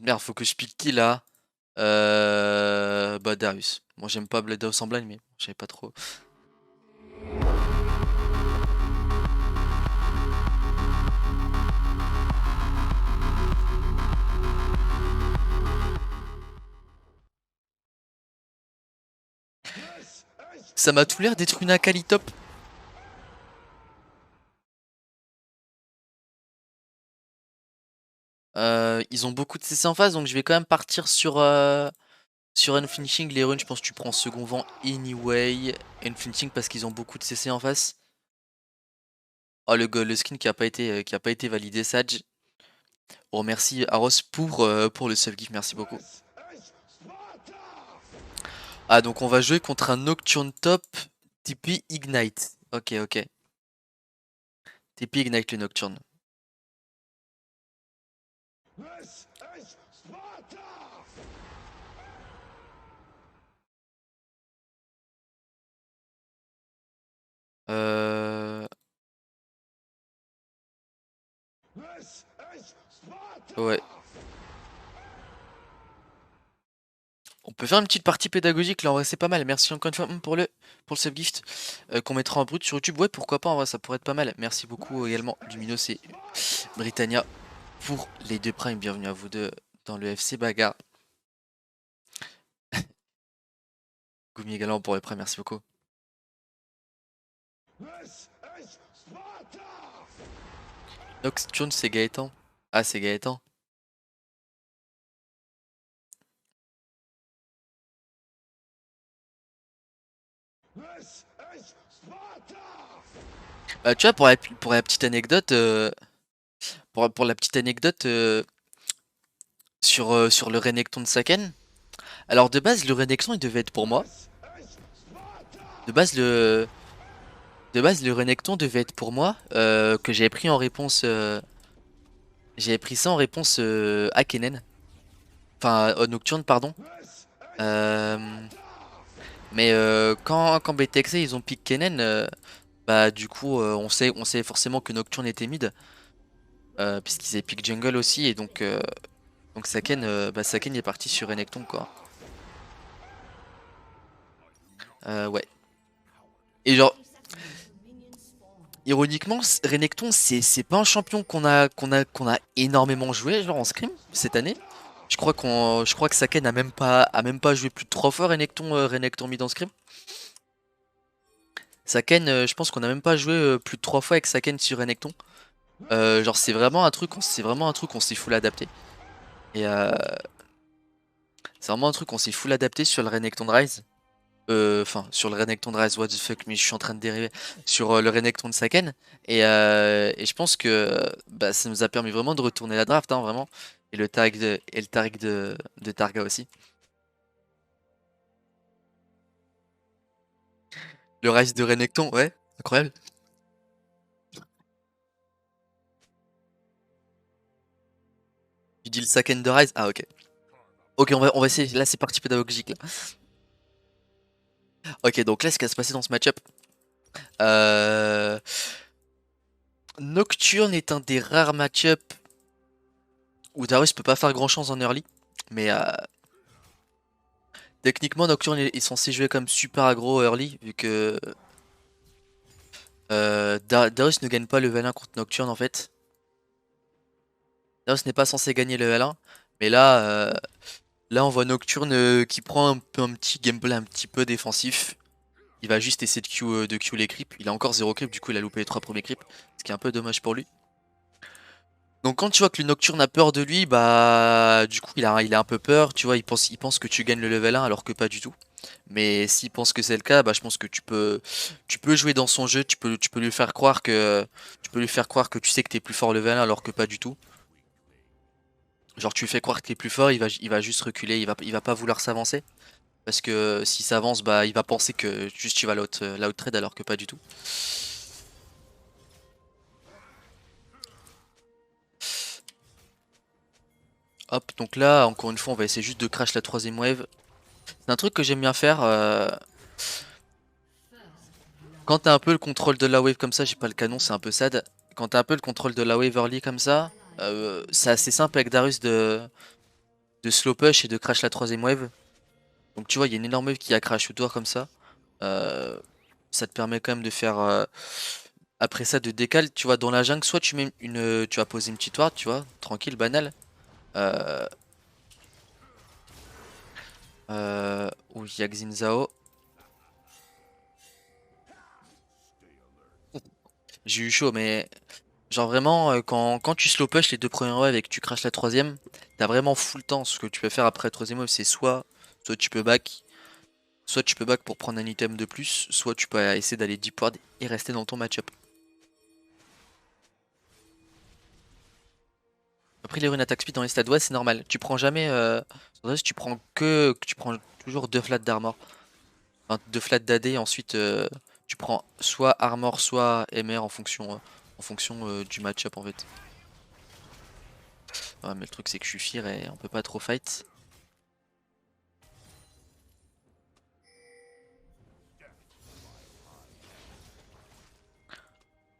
Merde, faut que je pique qui là? Bah Darius. Moi j'aime pas Blade House en blind, mais je savais pas trop. Ça m'a tout l'air d'être une Akali top. Ils ont beaucoup de CC en face, donc je vais quand même partir sur Unfinishing. Les runes, je pense que tu prends second vent anyway. Unfinishing parce qu'ils ont beaucoup de CC en face. Oh le skin qui a pas été validé Sage. Oh merci Aros pour le sub gift, merci beaucoup. Ah donc on va jouer contre un Nocturne top TP Ignite. Ok ok. TP Ignite le Nocturne. Euh... Ouais. On peut faire une petite partie pédagogique là en vrai c'est pas mal. Merci encore une fois pour le subgift qu'on mettra en brut sur YouTube. Ouais pourquoi pas en vrai ça pourrait être pas mal. Merci beaucoup également Luminos et Britannia pour les deux primes. Bienvenue à vous deux dans le FC Bagarre. Goumi également pour le prime, merci beaucoup. Nocturne c'est Gaëtan. Ah c'est Gaëtan. Tu vois pour la petite anecdote pour la petite anecdote sur le Renekton de Saken. Alors de base le Renekton il devait être pour moi. De base le Renekton devait être pour moi que j'avais pris en réponse j'avais pris ça en réponse à Kennen. Enfin au Nocturne pardon. Euh, mais quand BTX ils ont pick Kennen bah du coup on sait forcément que Nocturne était mid puisqu'ils avaient pick jungle aussi et donc Saken Saken est parti sur Renekton quoi. Ouais. Et genre ironiquement Renekton c'est pas un champion qu'on a énormément joué genre en scrim cette année. Je crois que Saken a même pas joué plus de 3 fois Renekton mid en scrim. Saken je pense qu'on a même pas joué plus de 3 fois avec Saken sur Renekton. Genre c'est vraiment un truc qu'on s'est full adapté. Et c'est vraiment un truc qu'on s'est full adapté sur le Renekton de Rise. Enfin sur le Renekton de Rise, what the fuck, mais je suis en train de dériver sur le Renekton de Saken. Et je pense que bah, ça nous a permis vraiment de retourner la draft, hein, vraiment. Et le Taric de Targa aussi. Le Rise de Renekton, ouais, incroyable. Tu dis le Saken de Rise? Ah ok. Ok, on va essayer. Là, c'est parti pédagogique. Là. Ok, donc là, ce qui va se passer dans ce match-up. Euh... Nocturne est un des rares match-up où Darius peut pas faire grand-chose en early. Mais techniquement, Nocturne est censé jouer comme super aggro early, vu que Darius ne gagne pas level 1 contre Nocturne en fait. Darius n'est pas censé gagner level 1. Mais là on voit Nocturne qui prend un peu un petit gameplay un petit peu défensif. Il va juste essayer de Q les creeps. Il a encore 0 creep, du coup il a loupé les 3 premiers creeps. Ce qui est un peu dommage pour lui. Donc quand tu vois que le Nocturne a peur de lui, bah du coup il a un peu peur, tu vois, il pense que tu gagnes le level 1 alors que pas du tout. Mais s'il pense que c'est le cas, bah je pense que tu peux jouer dans son jeu, tu peux lui faire croire que tu sais que t'es plus fort level 1 alors que pas du tout. Genre tu lui fais croire que t'es plus fort, il va juste reculer, il va pas vouloir s'avancer. Parce que s'il s'avance, bah il va penser que juste tu vas l'out trade alors que pas du tout. Hop, donc là, encore une fois, on va essayer juste de crash la troisième wave. C'est un truc que j'aime bien faire. Quand t'as un peu le contrôle de la wave comme ça, j'ai pas le canon, c'est un peu sad. Quand t'as un peu le contrôle de la wave early comme ça, c'est assez simple avec Darius de slow push et de crash la troisième wave. Donc tu vois, il y a une énorme wave qui a crash au tour comme ça. Ça te permet quand même de faire après ça de décal, tu vois, dans la jungle, soit tu mets tu vas poser une petite ward, tu vois, tranquille, banal. Euh, où il y a Xin Zhao. J'ai eu chaud, mais genre vraiment, quand tu slow push les deux premières waves et que tu crashes la troisième, t'as vraiment full temps. Ce que tu peux faire après la troisième wave, c'est soit tu peux back, soit tu peux back pour prendre un item de plus, soit tu peux essayer d'aller deep ward et rester dans ton match-up. Après les runes attack speed dans les stats, ouais c'est normal. Tu prends jamais, tu prends toujours deux flats d'armor, enfin, deux flats d'AD. Ensuite tu prends soit armor, soit MR en fonction du match-up en fait. Ouais, mais le truc c'est que je suis fear et on peut pas trop fight.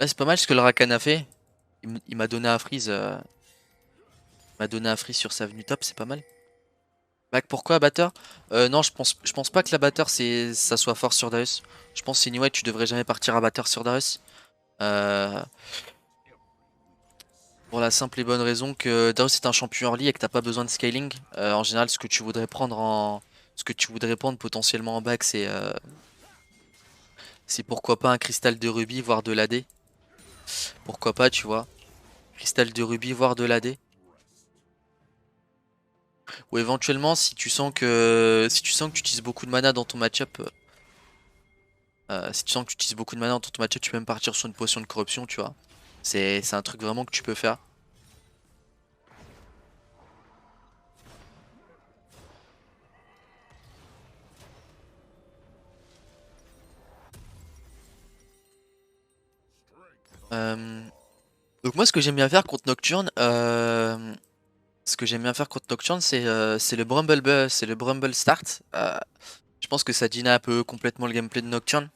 Là c'est pas mal ce que le Rakan a fait. Il m'a donné un freeze. M'a donné un freeze sur sa venue top, c'est pas mal. Back pourquoi abatteur? Non, je pense pas que l'abatteur ça soit fort sur Darius. Je pense anyway tu devrais jamais partir abatteur sur Darius. Euh, pour la simple et bonne raison que Darius est un champion early et que t'as pas besoin de scaling. En général, ce que tu voudrais prendre potentiellement en back, c'est pourquoi pas un cristal de rubis, voire de l'AD. Pourquoi pas, tu vois. Cristal de rubis, voire de l'AD. Ou éventuellement, si tu sens que tu utilises beaucoup de mana dans ton match-up, si tu sens que tu utilises beaucoup de mana dans ton match-up, tu peux même partir sur une potion de corruption, tu vois. C'est un truc vraiment que tu peux faire. Euh, Donc moi, ce que j'aime bien faire contre Nocturne, c'est le Brumble Start. Je pense que ça dîne un peu complètement le gameplay de Nocturne.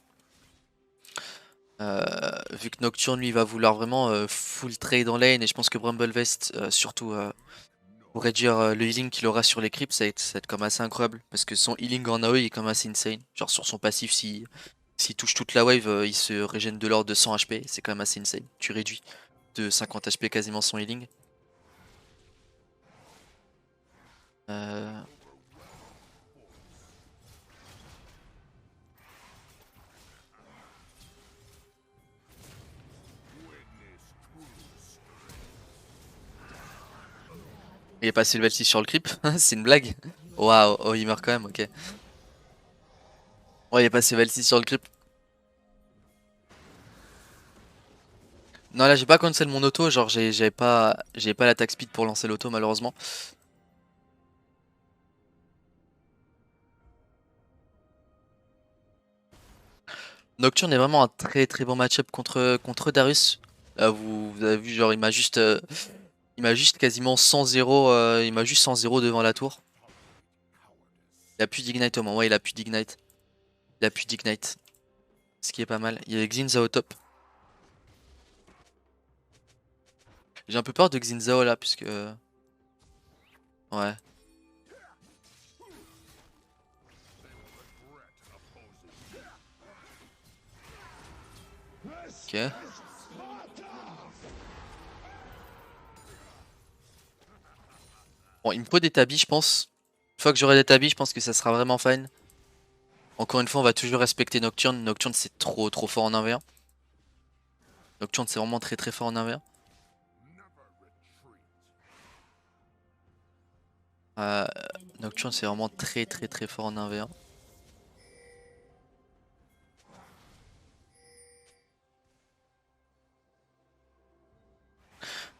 Vu que Nocturne lui va vouloir vraiment full trade en lane, et je pense que Bramble Vest surtout pour réduire le healing qu'il aura sur les creeps, ça va être comme assez incroyable parce que son healing en AoE est comme assez insane. Genre sur son passif, s'il touche toute la wave, il se régène de l'ordre de 100 HP, c'est quand même assez insane. Tu réduis de 50 HP quasiment son healing. Euh, Il est passé level 6 sur le creep, c'est une blague. Waouh, oh il meurt quand même, ok. Ouais, il est passé level 6 sur le creep. Non là j'ai pas cancel mon auto, genre j'avais pas l'attaque speed pour lancer l'auto malheureusement. Nocturne est vraiment un très très bon match-up contre Darius. Vous avez vu genre il m'a juste quasiment 100-0 il m'a juste 100-0 devant la tour. Il a plus d'ignite au moins, ouais il a plus d'ignite. Il a plus d'ignite. Ce qui est pas mal. Il y a Xinza au top. J'ai un peu peur de Xinzao là puisque ouais. Ok. Bon il me faut des tabis je pense. Une fois que j'aurai des tabis je pense que ça sera vraiment fine. Encore une fois on va toujours respecter Nocturne. Nocturne c'est trop trop fort en 1v1. Nocturne c'est vraiment très très fort en 1v1. Euh, Nocturne c'est vraiment très très très fort en 1v1.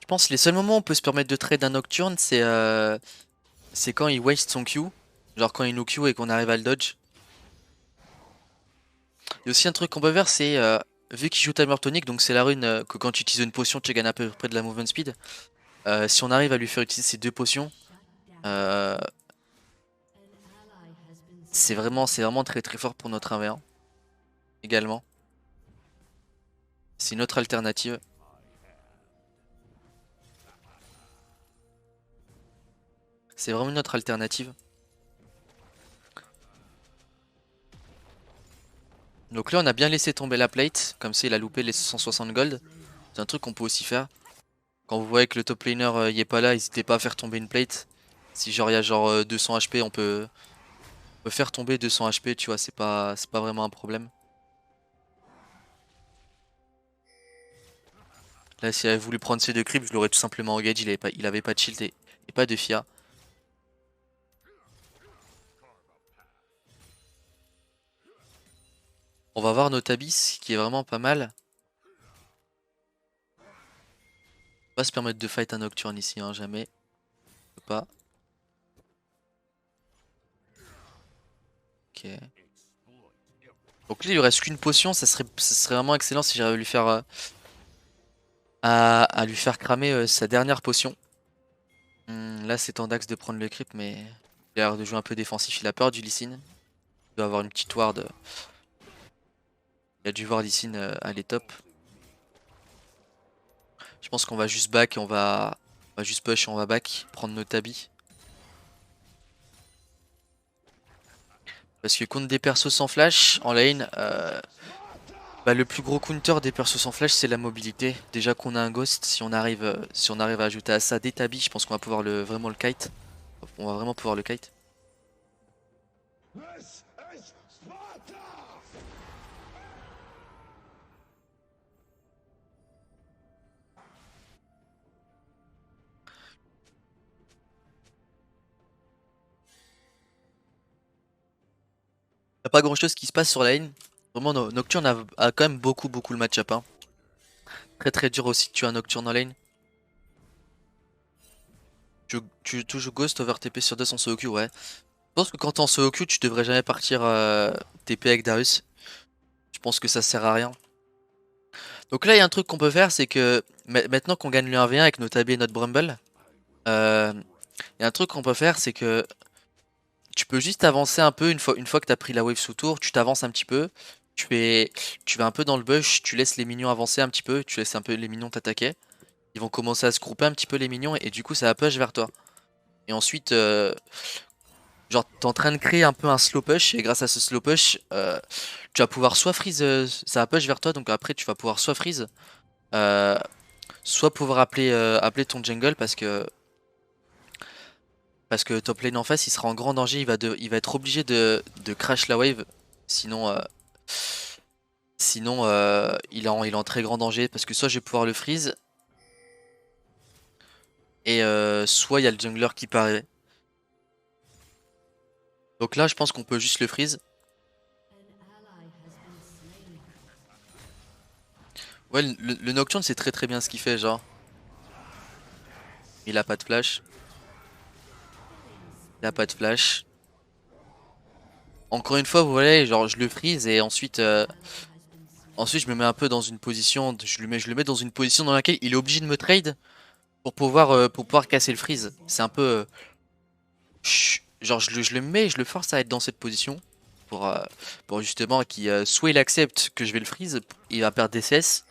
Je pense que les seuls moments où on peut se permettre de trade un Nocturne, c'est quand il waste son Q. Genre quand il nous Q et qu'on arrive à le dodge. Il y a aussi un truc qu'on peut faire, c'est vu qu'il joue Timer Tonic, donc c'est la rune que quand tu utilises une potion, tu gagnes à peu près de la movement speed. Si on arrive à lui faire utiliser ces deux potions, euh, c'est vraiment très très fort pour notre 1v1 également. C'est une autre alternative. C'est vraiment notre alternative. Donc là on a bien laissé tomber la plate, comme ça il a loupé les 160 gold. C'est un truc qu'on peut aussi faire. Quand vous voyez que le top laner y est pas là, n'hésitez pas à faire tomber une plate. Si genre il y a genre 200 HP, on peut faire tomber 200 HP, tu vois, c'est pas vraiment un problème. Là s'il avait voulu prendre ses deux creeps, je l'aurais tout simplement engage, il avait pas de shield et pas de Fia. On va voir notre Abyss qui est vraiment pas mal. On va se permettre de fight un Nocturne ici, hein, jamais. On peut pas. Ok. Donc là il lui reste qu'une potion, ça serait vraiment excellent si j'arrive à lui faire à lui faire cramer sa dernière potion. Là c'est Tandax de prendre le creep mais il a l'air de jouer un peu défensif, il a peur du Lee Sin. Il doit avoir une petite ward. Il a dû voir Lee Sin aller top. Je pense qu'on va juste back et on va juste push et on va back, prendre notre tabi. Parce que contre des persos sans flash, en lane, le plus gros counter des persos sans flash c'est la mobilité. Déjà qu'on a un ghost, si on arrive à ajouter à ça des tabis, je pense qu'on va pouvoir vraiment le kite. On va vraiment pouvoir le kite. Y a pas grand chose qui se passe sur la lane. Vraiment Nocturne a quand même beaucoup le match-up. Hein. Très dur aussi de tuer un Nocturne en lane. Tu joues Ghost over TP sur 2 en solo queue, ouais. Je pense que quand t'es en solo queue, tu devrais jamais partir TP avec Darius. Je pense que ça sert à rien. Donc là, il y a un truc qu'on peut faire, c'est que maintenant qu'on gagne le 1v1 avec notre AB et notre Bramble, il y a un truc qu'on peut faire, c'est que tu peux juste avancer un peu une fois que t'as pris la wave sous tour, tu t'avances un petit peu, tu vas un peu dans le bush, tu laisses les minions avancer un petit peu, tu laisses un peu les minions t'attaquer. Ils vont commencer à se grouper un petit peu les minions et du coup ça va push vers toi. Et ensuite, genre t'es en train de créer un peu un slow push et grâce à ce slow push, tu vas pouvoir soit freeze, ça va push vers toi donc après tu vas pouvoir soit freeze, euh, soit pouvoir appeler ton jungle parce que top lane en face il sera en grand danger, il va être obligé de crash la wave, sinon il est en très grand danger parce que soit je vais pouvoir le freeze et soit il y a le jungler qui paraît. Donc là je pense qu'on peut juste le freeze. Ouais le Nocturne c'est très bien ce qu'il fait genre. Il a pas de flash. Il a pas de flash. Encore une fois vous voyez genre je le freeze et ensuite je me mets un peu dans une position, je le mets dans une position dans laquelle il est obligé de me trade pour pouvoir casser le freeze. C'est un peu genre je le mets, je le force à être dans cette position pour, euh, pour justement qu'il soit il accepte que je vais le freeze, il va perdre des CS,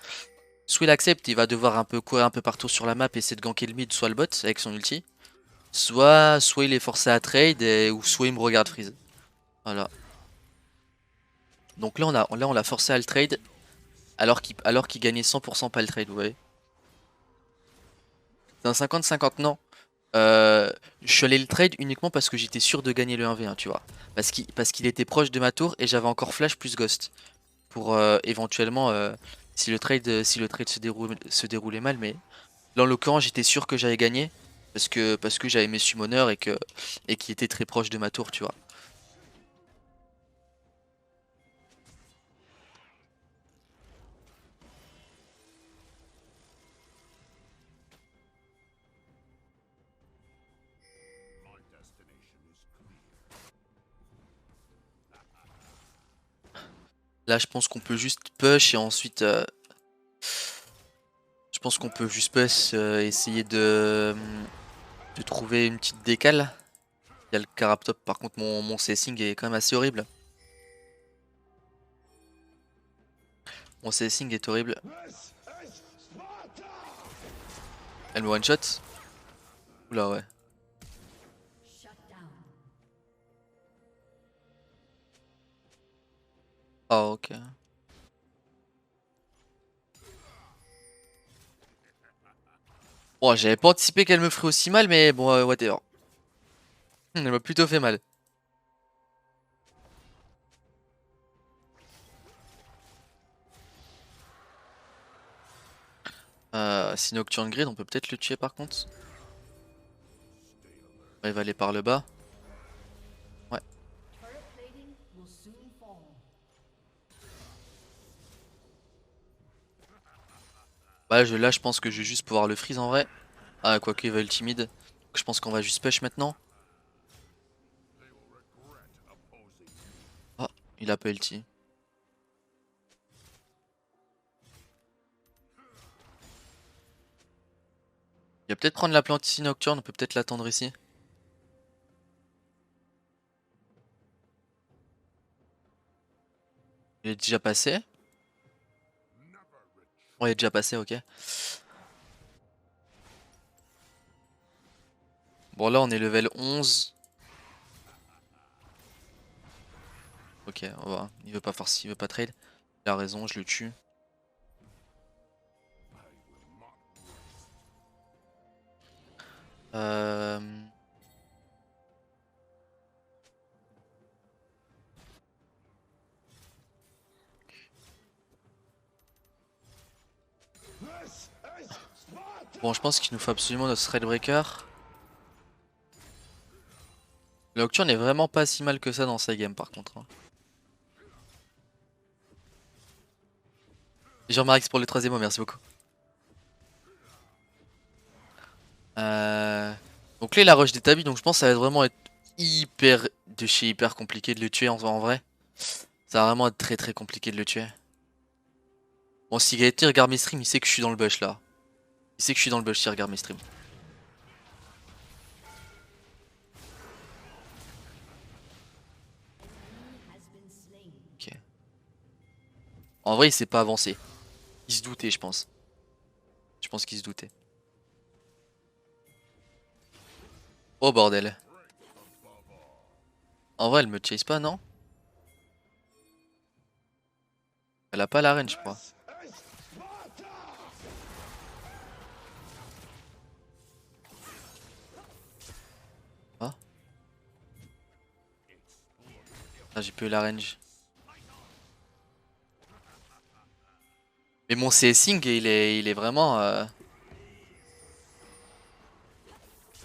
soit il accepte, il va devoir un peu courir un peu partout sur la map et essayer de ganker le mid soit le bot avec son ulti, soit il est forcé à trade ou soit il me regarde freeze. Voilà. Donc là on l'a forcé à le trade alors qu'il gagnait 100% pas le trade, vous voyez. C'est un 50-50 non. Je suis allé le trade uniquement parce que j'étais sûr de gagner le 1v1, tu vois. Parce qu'il était proche de ma tour et j'avais encore flash plus ghost. Pour éventuellement, si le trade se déroulait mal, mais là en l'occurrence j'étais sûr que j'allais gagner. Parce que j'avais mes summoners et qui étaient très proches de ma tour, tu vois. Là je pense qu'on peut juste push et ensuite je pense qu'on peut juste push, essayer de trouver une petite décale. Il y a le Caraptop, par contre mon CSing est quand même assez horrible. Mon CSing est horrible. Elle me one shot. Oula ouais. Ah ok. Bon, j'avais pas anticipé qu'elle me ferait aussi mal, mais bon, whatever. Elle m'a plutôt fait mal. Si Nocturne Grid, on peut peut-être le tuer par contre. Ouais, il va aller par le bas. Ouais. Bah là, je pense que je vais juste pouvoir le freeze en vrai. Ah, quoique il va ultimide. Donc, je pense qu'on va juste push maintenant. Ah, il a pas ulti. Il va peut-être prendre la plante ici, Nocturne. On peut peut-être l'attendre ici. Il est déjà passé. Ouais, il est déjà passé, ok. Bon, là, on est level 11. Ok, on va. Il veut pas force, il veut pas trade. Il a raison, je le tue. Euh... Bon, je pense qu'il nous faut absolument notre Threadbreaker. Le Nocturne est vraiment pas si mal que ça dans sa game par contre, hein. Jean-Marx pour le 3ème mois, merci beaucoup. Donc là il a rush d'établi, donc je pense que ça va vraiment être hyper de chez hyper compliqué de le tuer en vrai. Ça va vraiment être très très compliqué de le tuer. Bon, si Gaëtan regarde mes streams, il sait que je suis dans le bush là. Il sait que je suis dans le bush s'il regarde mes streams. Ok. En vrai il s'est pas avancé. Il se doutait je pense. Je pense qu'il se doutait. Oh bordel. En vrai elle me chase pas non? Elle a pas la range je crois. Ah, ah j'ai plus la range. Mais mon CSing il est vraiment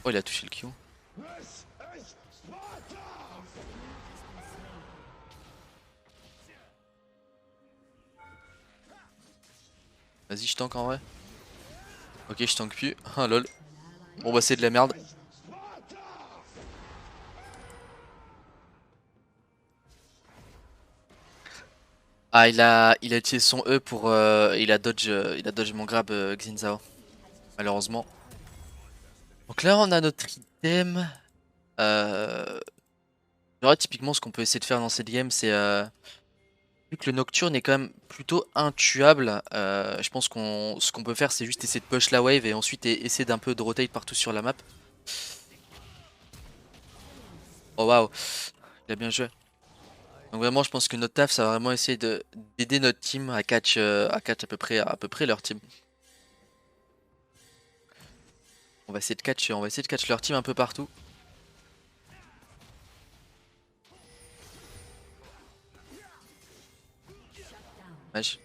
Oh il a touché le Q. Vas-y je tank en vrai. Ok je tank plus. Ah lol. Bon bah c'est de la merde. Ah il a utilisé son E pour il a dodge mon grab Xin Zhao. Malheureusement. Donc là on a notre item. Euh... Alors, typiquement ce qu'on peut essayer de faire dans cette game c'est vu que le Nocturne est quand même plutôt intuable, je pense qu'on ce qu'on peut faire c'est juste essayer de push la wave et ensuite essayer d'un peu de rotate partout sur la map. Oh waouh, il a bien joué. Donc vraiment je pense que notre taf ça va vraiment essayer de d'aider notre team à catch à peu près leur team. On va essayer de catch leur team un peu partout. Wesh.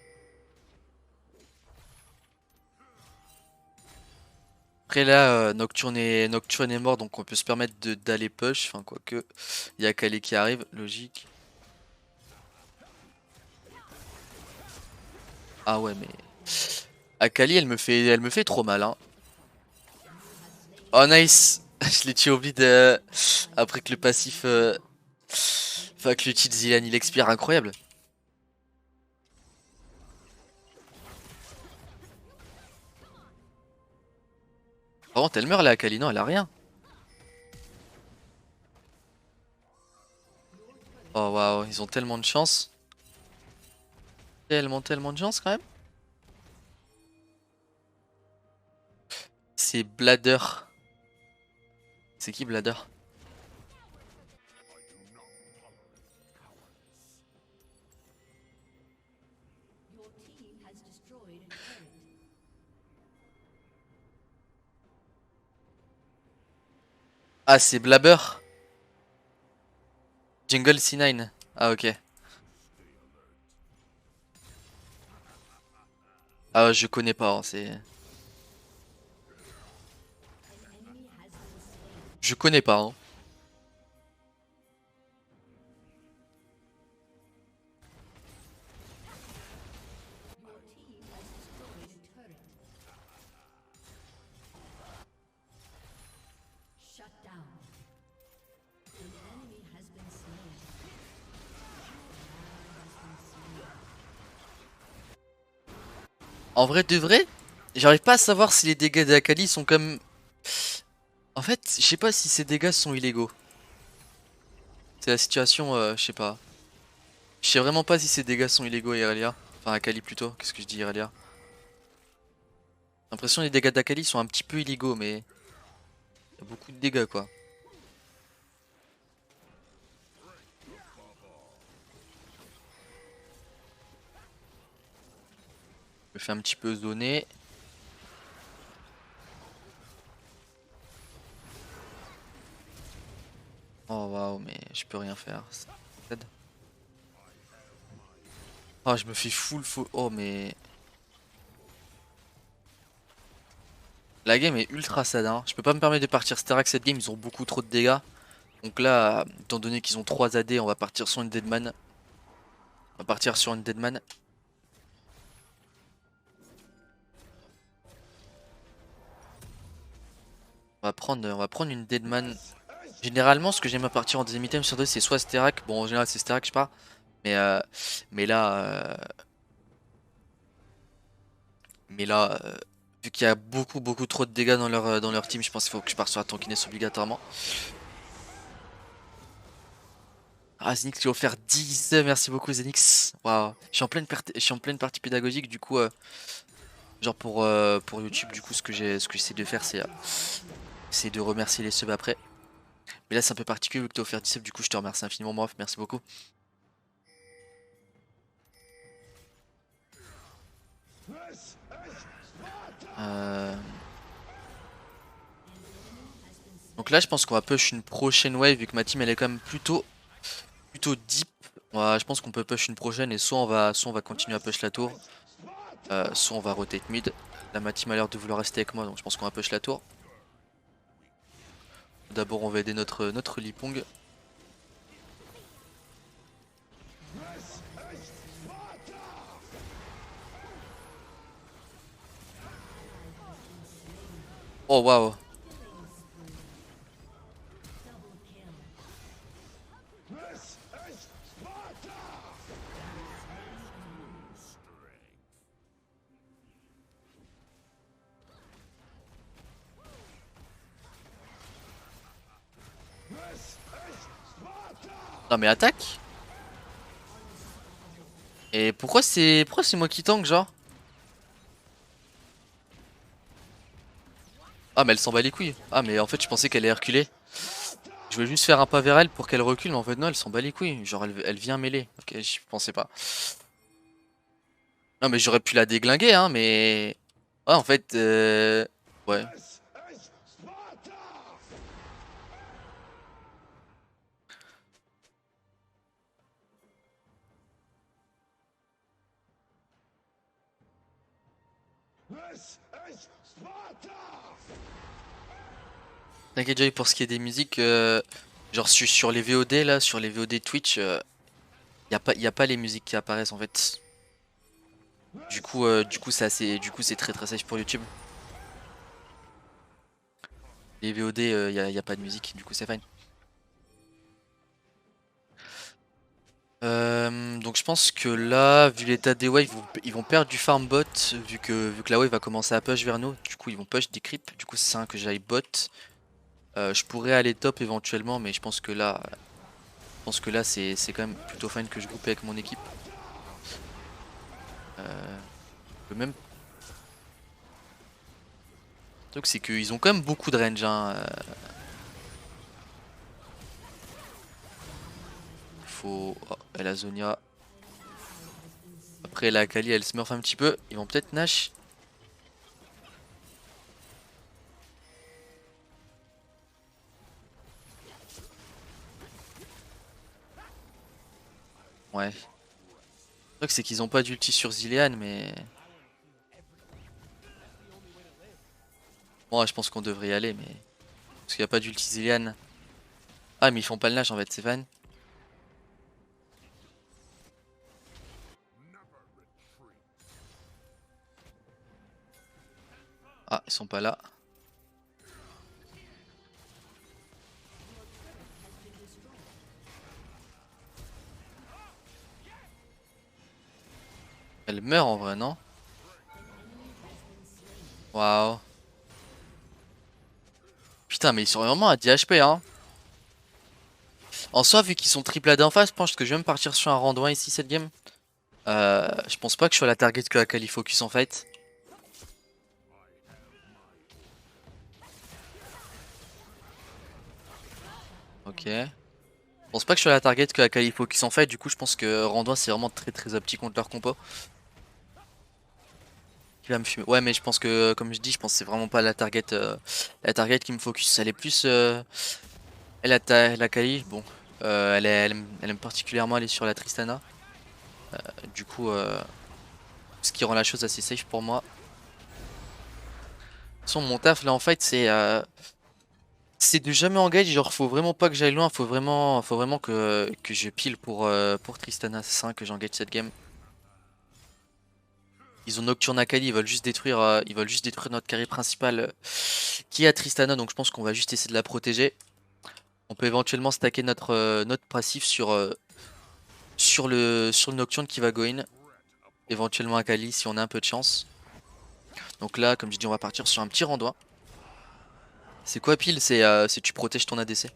Après là, Nocturne est mort, donc on peut se permettre d'aller push. Enfin, quoique, il y a Kali qui arrive, logique. Ah ouais, mais Akali, elle me fait trop mal, hein. Oh nice, je l'ai tué au vide après que le passif, enfin que le cheat Zilan il expire, incroyable. Par contre, elle meurt là, Akali, non, elle a rien. Oh waouh, ils ont tellement de chance, tellement de chance quand même. C'est Bladder. C'est qui Bladder? Ah, c'est Blabber? Jungle C9. Ah, ok. Ah, je connais pas, hein, c'est... Je connais pas, hein. En vrai de vrai, j'arrive pas à savoir si les dégâts d'Akali sont comme... En fait, je sais pas si ces dégâts sont illégaux. C'est la situation, je sais pas. Je sais vraiment pas si ces dégâts sont illégaux, Irelia. Enfin, Akali plutôt, qu'est-ce que je dis, Irelia? J'ai l'impression que les dégâts d'Akali sont un petit peu illégaux, mais... Il y a beaucoup de dégâts, quoi. Je me fais un petit peu zoner. Oh, waouh, mais je peux rien faire. Oh, je me fais full faux. Oh, mais... La game est ultra sad, hein. Je peux pas me permettre de partir Sterac cette game, ils ont beaucoup trop de dégâts. Donc là, étant donné qu'ils ont 3 AD, on va partir sur une Deadman. On va partir sur une Deadman. On va prendre une Deadman. Généralement, ce que j'aime à partir en deuxième item sur deux, c'est soit Sterak. Bon, en général, c'est Sterak, je sais pas. Mais, euh, mais là, euh, mais là, vu qu'il y a beaucoup trop de dégâts dans leur team, je pense qu'il faut que je parte sur la tankiness obligatoirement. Ah, Zenix qui a offert 10, merci beaucoup Zenix. Waouh, je suis en pleine partie pédagogique, du coup, genre pour YouTube, du coup, ce que j'essaie de faire, c'est de remercier les subs après. Mais là, c'est un peu particulier vu que tu as offert 10 subs, du coup, je te remercie infiniment, moi, merci beaucoup. Euh... Donc là, je pense qu'on va push une prochaine wave vu que ma team elle est quand même plutôt deep. Je pense qu'on peut push une prochaine et soit on va continuer à push la tour, soit on va rotate mid. Là, ma team a l'air de vouloir rester avec moi, donc je pense qu'on va push la tour. D'abord, on va aider notre Lipong. Oh waouh. Non mais attaque. Et pourquoi c'est moi qui tank genre? Ah mais elle s'en bat les couilles. Ah mais en fait je pensais qu'elle allait reculer. Je voulais juste faire un pas vers elle pour qu'elle recule, mais en fait non, elle s'en bat les couilles. Genre elle vient mêler. Ok, j'y pensais pas. Non mais j'aurais pu la déglinguer hein, mais... Ouais en fait... Ouais. T'inquiète Joy, pour ce qui est des musiques, genre sur les VOD là, sur les VOD Twitch, y a pas les musiques qui apparaissent en fait. Du coup c'est très très safe pour YouTube. Les VOD, y a pas de musique, du coup c'est fine. Donc je pense que là, vu l'état des waves, ils vont perdre du farm bot, vu que la wave va commencer à push vers nous. Du coup ils vont push des creeps, du coup c'est ça que j'aille bot. Je pourrais aller top éventuellement, mais je pense que là c'est quand même plutôt fine que je groupe avec mon équipe. Euh, je peux même... Le truc c'est qu'ils ont quand même beaucoup de range hein. Faut... Oh, elle a Zonia. Après la Kali elle smurf un petit peu. Ils vont peut-être Nash. Ouais. Le truc c'est qu'ils ont pas d'ulti sur Zilean mais... Bon ouais, je pense qu'on devrait y aller mais... Parce qu'il n'y a pas d'ulti Zilean. Ah mais ils font pas le nage en fait, c'est fan. Ah, ils sont pas là. Elle meurt en vrai, non? Waouh. Putain, mais ils sont vraiment à 10 HP, hein. En soi, vu qu'ils sont triple AD en face, je pense que je vais même partir sur un round 1 ici cette game. Je pense pas que je sois la target que la quali focus en fait. Ok. Je pense pas que je sois la target que la quali focus en fait. Du coup, je pense que round 1 c'est vraiment très très opti contre leur compo. Qui va me fumer. Ouais, mais je pense que, comme je dis, je pense que c'est vraiment pas la target qui me focus. Elle est plus. Elle a la quali. Bon. Elle aime particulièrement aller sur la Tristana. Du coup, ce qui rend la chose assez safe pour moi. De toute façon, mon taf là en fait, c'est de jamais engage. Genre, faut vraiment pas que j'aille loin. Faut vraiment que je pile pour Tristana. C'est ça que j'engage cette game. Ils ont Nocturne Akali, ils veulent juste détruire notre carry principal qui est à Tristana. Donc je pense qu'on va juste essayer de la protéger. On peut éventuellement stacker notre passif sur le Nocturne qui va go in. Éventuellement Akali si on a un peu de chance. Donc là, comme je dis, on va partir sur un petit rando. C'est quoi pile? C'est tu protèges ton ADC.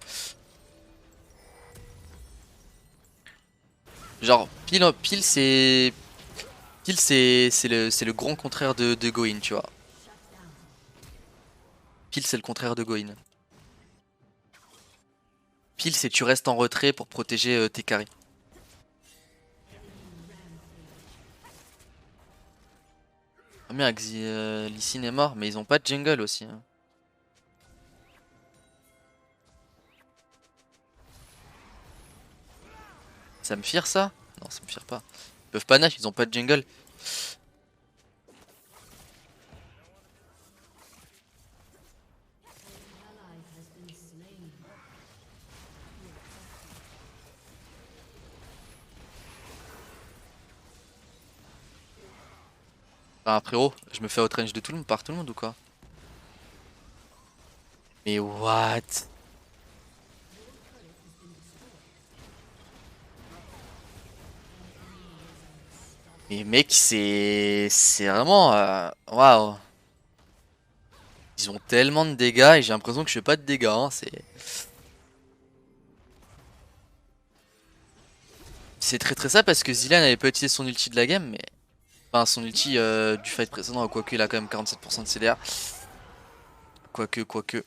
Genre pile c'est c'est le grand contraire de Goin, tu vois. Pile c'est le contraire de Goin. Pile c'est tu restes en retrait pour protéger tes carries. Ah merde, Lee Sin est mort, mais ils ont pas de jungle aussi, hein. Ça me fire ça? Non, ça me fire pas. Ils peuvent pas nash, ils ont pas de jungle. Enfin, frérot, je me fais outrange de tout le monde par tout le monde ou quoi? Mais what? Mais mec, c'est vraiment waouh. Ils ont tellement de dégâts et j'ai l'impression que je fais pas de dégâts, hein. C'est très très ça parce que Zilean n'avait pas utilisé son ulti de la game, mais enfin son ulti du fight précédent, quoique il a quand même 47% de CDR. Quoique. Quoique.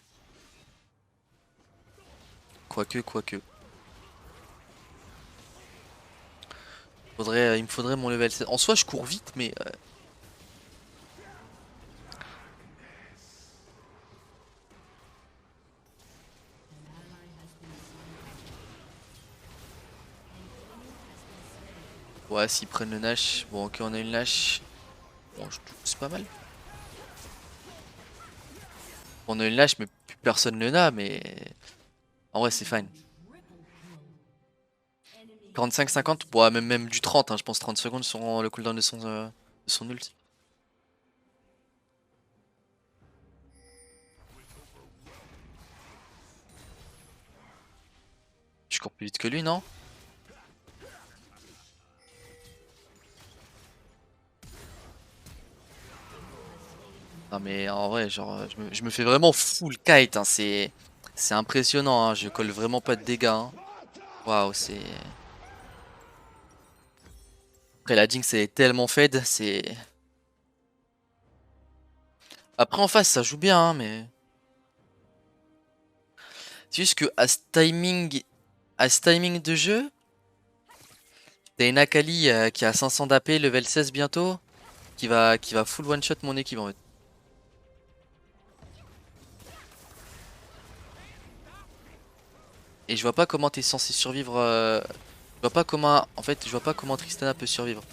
Il me faudrait mon level 7. En soi, je cours vite, mais ouais, s'ils prennent le Nash. Bon, ok, on a une Nash. Bon, c'est pas mal. On a une Nash, mais plus personne ne l'a, mais en vrai, c'est fine. 45-50, bon, même du 30, hein, je pense 30 secondes sur le cooldown de son ult. Je cours plus vite que lui, non? Non, mais en vrai, genre, je me fais vraiment full kite, hein, c'est impressionnant, hein, je colle vraiment pas de dégâts, hein. Waouh, c'est... Après, la Jinx, est tellement fed, c'est... Après, en face, ça joue bien, hein, mais... C'est juste que à ce timing de jeu, t'as une Akali qui a 500 d'AP, level 16 bientôt, qui va full one shot mon équipe en fait. Et je vois pas comment t'es censé survivre. Je vois pas comment. En fait, je vois pas comment Tristana peut survivre.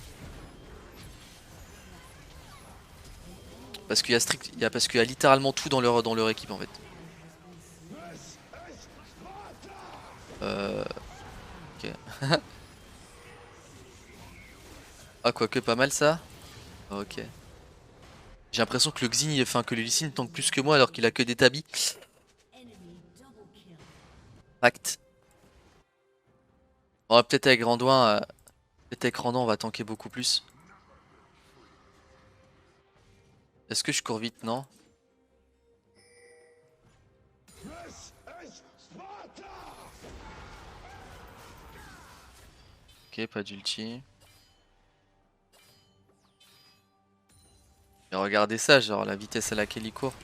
Parce qu'il y a parce qu'il y a littéralement tout dans leur équipe en fait. Ok. Ah, quoique pas mal ça. Ok. J'ai l'impression que le Xin, enfin que le Lee Sin tank plus que moi alors qu'il a que des tabis. Fact. On va peut-être avec Randuin, peut-être avec Randuin on va tanker beaucoup plus. Est-ce que je cours vite? Non. Ok, pas d'ulti. Et regardez ça, genre la vitesse à laquelle il court.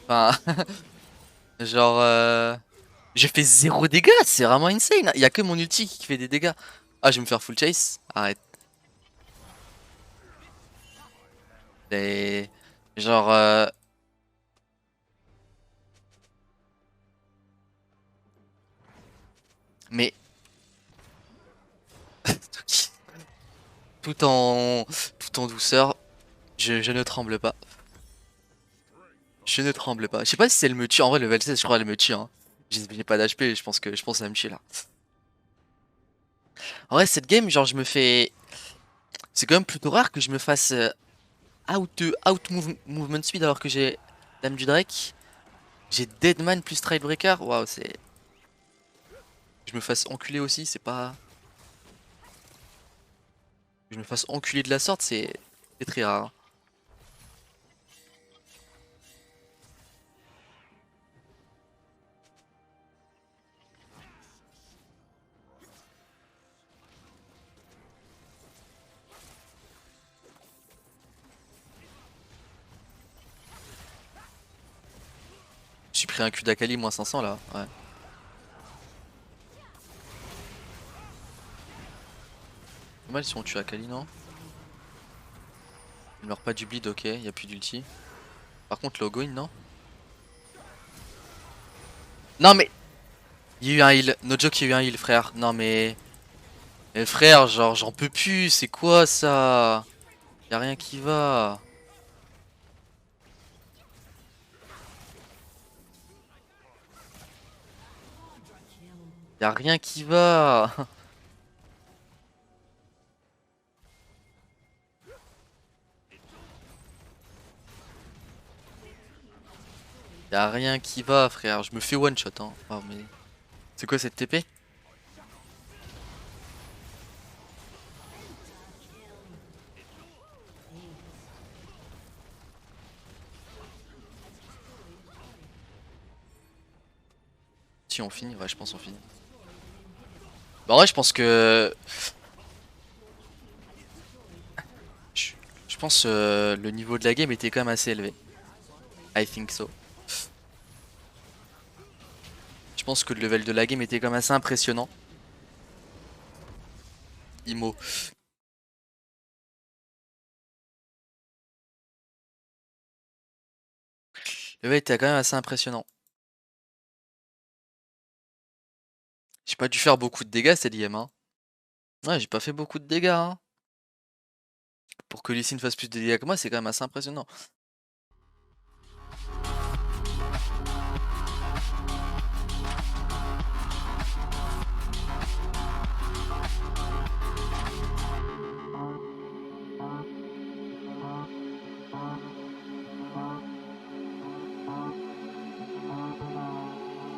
Enfin, genre, j'ai fait 0 dégâts, c'est vraiment insane. Il y a que mon ulti qui fait des dégâts. Ah, je vais me faire full chase. Arrête. Et... Genre, mais tout en, tout en douceur, je ne tremble pas. Je ne tremble pas. Je sais pas si elle me tue. En vrai, level 16, je crois qu'elle me tue. Hein. J'ai pas d'HP, je pense que ça va me tuer là. En vrai, cette game, genre, je me fais. C'est quand même plutôt rare que je me fasse movement speed alors que j'ai Dame du Drake. J'ai Deadman plus Tidebreaker. Waouh, c'est. Je me fasse enculer aussi, c'est pas. Que je me fasse enculer de la sorte, c'est très rare. Hein. Je suis pris un cul d'Akali moins 500 là. Ouais. Pas mal si on tue Akali, non? Il meurt pas du bleed, ok, y a plus d'ulti. Par contre, Logoin, non? Non mais. Il y a eu un heal. No joke, il y a eu un heal, frère. Non mais. Mais frère, genre, j'en peux plus. C'est quoi ça? Y a rien qui va. Y a rien qui va. Y a rien qui va, frère. Je me fais one shot, hein. Oh, mais. C'est quoi cette TP? Si on finit, ouais, je pense on finit. Bah, en vrai, je pense que. Je, je pense le niveau de la game était quand même assez élevé. I think so. Je pense que le level de la game était quand même assez impressionnant. Imo. Le level était quand même assez impressionnant. J'ai pas dû faire beaucoup de dégâts cette game, hein. Ouais, j'ai pas fait beaucoup de dégâts, hein. Pour que Lee Sin fasse plus de dégâts que moi, c'est quand même assez impressionnant.